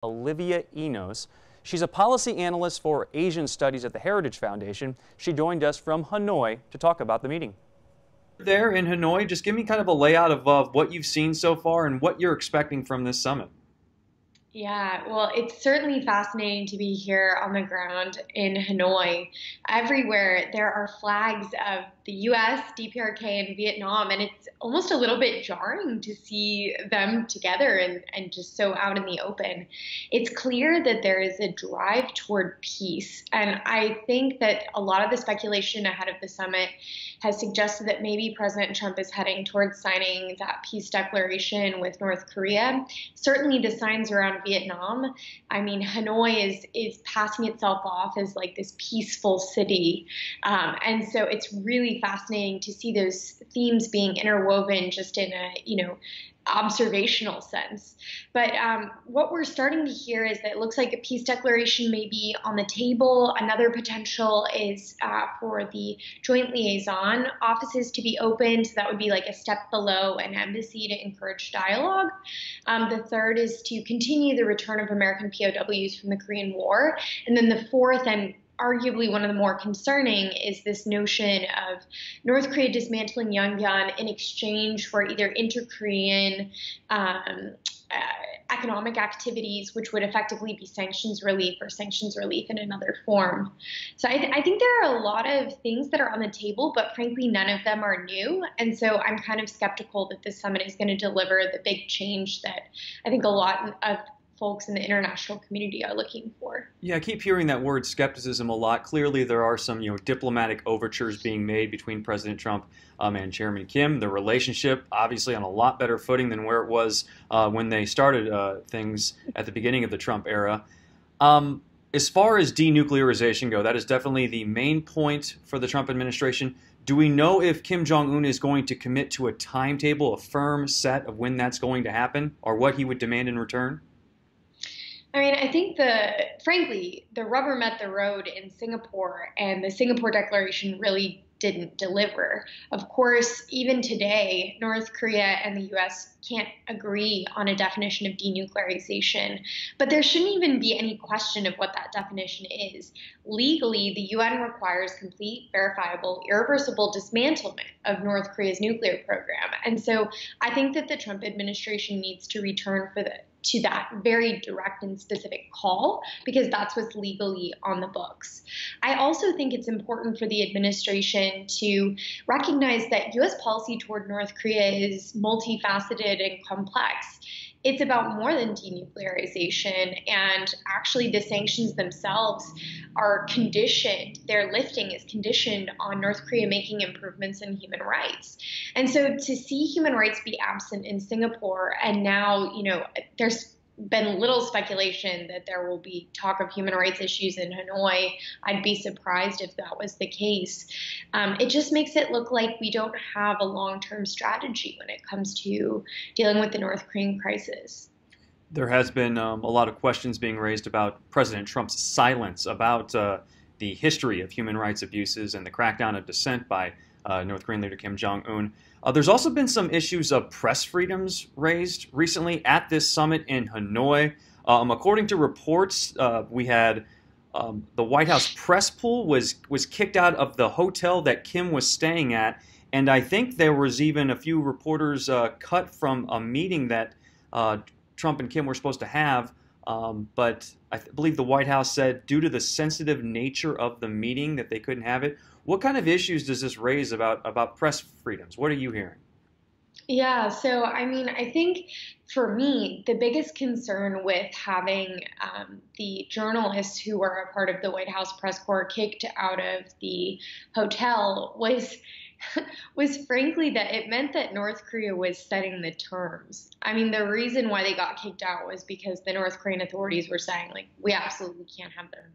Olivia Enos. She's a policy analyst for Asian Studies at the Heritage Foundation. She joined us from Hanoi to talk about the meeting. There in Hanoi, just give me kind of a layout of what you've seen so far and what you're expecting from this summit. Yeah, well, it's certainly fascinating to be here on the ground in Hanoi. Everywhere there are flags of the US, DPRK, and Vietnam, and it's almost a little bit jarring to see them together and just so out in the open. It's clear that there is a drive toward peace, and I think that a lot of the speculation ahead of the summit has suggested that maybe President Trump is heading towards signing that peace declaration with North Korea. Certainly the signs around Vietnam. I mean, Hanoi is passing itself off as like this peaceful city. And so it's really fascinating to see those themes being interwoven just in a, observational sense. But what we're starting to hear is that it looks like a peace declaration may be on the table. Another potential is for the joint liaison offices to be opened. So that would be like a step below an embassy to encourage dialogue. The third is to continue the return of American POWs from the Korean War. And then the fourth, and arguably one of the more concerning, is this notion of North Korea dismantling Yongbyon in exchange for either inter-Korean economic activities, which would effectively be sanctions relief or sanctions relief in another form. So I think there are a lot of things that are on the table, but frankly, none of them are new. And so I'm kind of skeptical that this summit is going to deliver the big change that I think a lot of folks in the international community are looking for. Yeah, I keep hearing that word skepticism a lot. Clearly, there are some diplomatic overtures being made between President Trump and Chairman Kim. The relationship, obviously, on a lot better footing than where it was when they started things at the beginning of the Trump era. As far as denuclearization go, that is definitely the main point for the Trump administration. Do we know if Kim Jong-un is going to commit to a timetable, a firm set of when that's going to happen, or what he would demand in return? I mean, I think frankly, the rubber met the road in Singapore, and the Singapore Declaration really didn't deliver. Of course, even today, North Korea and the US can't agree on a definition of denuclearization, but there shouldn't even be any question of what that definition is. Legally, the UN requires complete, verifiable, irreversible dismantlement of North Korea's nuclear program. And so I think that the Trump administration needs to return to that very direct and specific call, because that's what's legally on the books. I also think it's important for the administration to recognize that U.S. policy toward North Korea is multifaceted and complex. It's about more than denuclearization, and actually the sanctions themselves are conditioned, their lifting is conditioned on North Korea making improvements in human rights. And so to see human rights be absent in Singapore, and now, there's been little speculation that there will be talk of human rights issues in Hanoi. I'd be surprised if that was the case. It just makes it look like we don't have a long-term strategy when it comes to dealing with the North Korean crisis. There has been a lot of questions being raised about President Trump's silence about the history of human rights abuses and the crackdown of dissent by North Korean leader Kim Jong-un. There's also been some issues of press freedoms raised recently at this summit in Hanoi. According to reports, we had the White House press pool was kicked out of the hotel that Kim was staying at, and I think there was even a few reporters cut from a meeting that Trump and Kim were supposed to have. But I believe the White House said due to the sensitive nature of the meeting that they couldn't have it. What kind of issues does this raise about press freedoms? What are you hearing? Yeah, so I mean, I think for me, the biggest concern with having the journalists who were a part of the White House press corps kicked out of the hotel was frankly that it meant that North Korea was setting the terms. I mean, the reason why they got kicked out was because the North Korean authorities were saying, like, we absolutely can't have them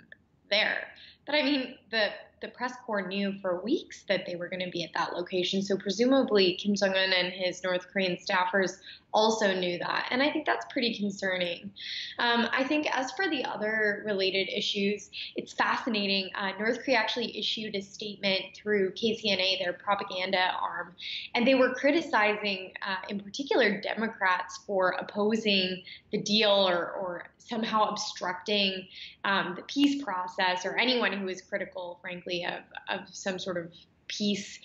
there. But I mean, the the press corps knew for weeks that they were going to be at that location. So presumably Kim Jong-un and his North Korean staffers also knew that. And I think that's pretty concerning. I think as for the other related issues, it's fascinating. North Korea actually issued a statement through KCNA, their propaganda arm, and they were criticizing, in particular, Democrats for opposing the deal or somehow obstructing the peace process, or anyone who is critical, frankly, of some sort of peace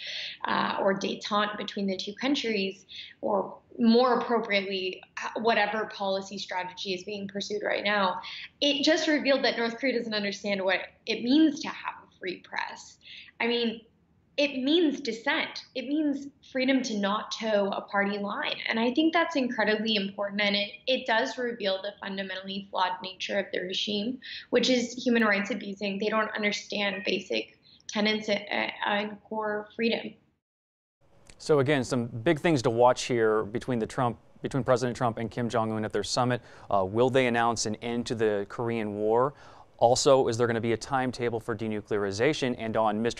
or détente between the two countries, or more appropriately, whatever policy strategy is being pursued right now. It just revealed that North Korea doesn't understand what it means to have a free press. I mean, it means dissent. It means freedom to not toe a party line. And I think that's incredibly important. And it does reveal the fundamentally flawed nature of the regime, which is human rights abusing. They don't understand basic tenets and core freedom. So again, some big things to watch here between President Trump and Kim Jong-un at their summit. Will they announce an end to the Korean War? Also, is there going to be a timetable for denuclearization? And on Mr.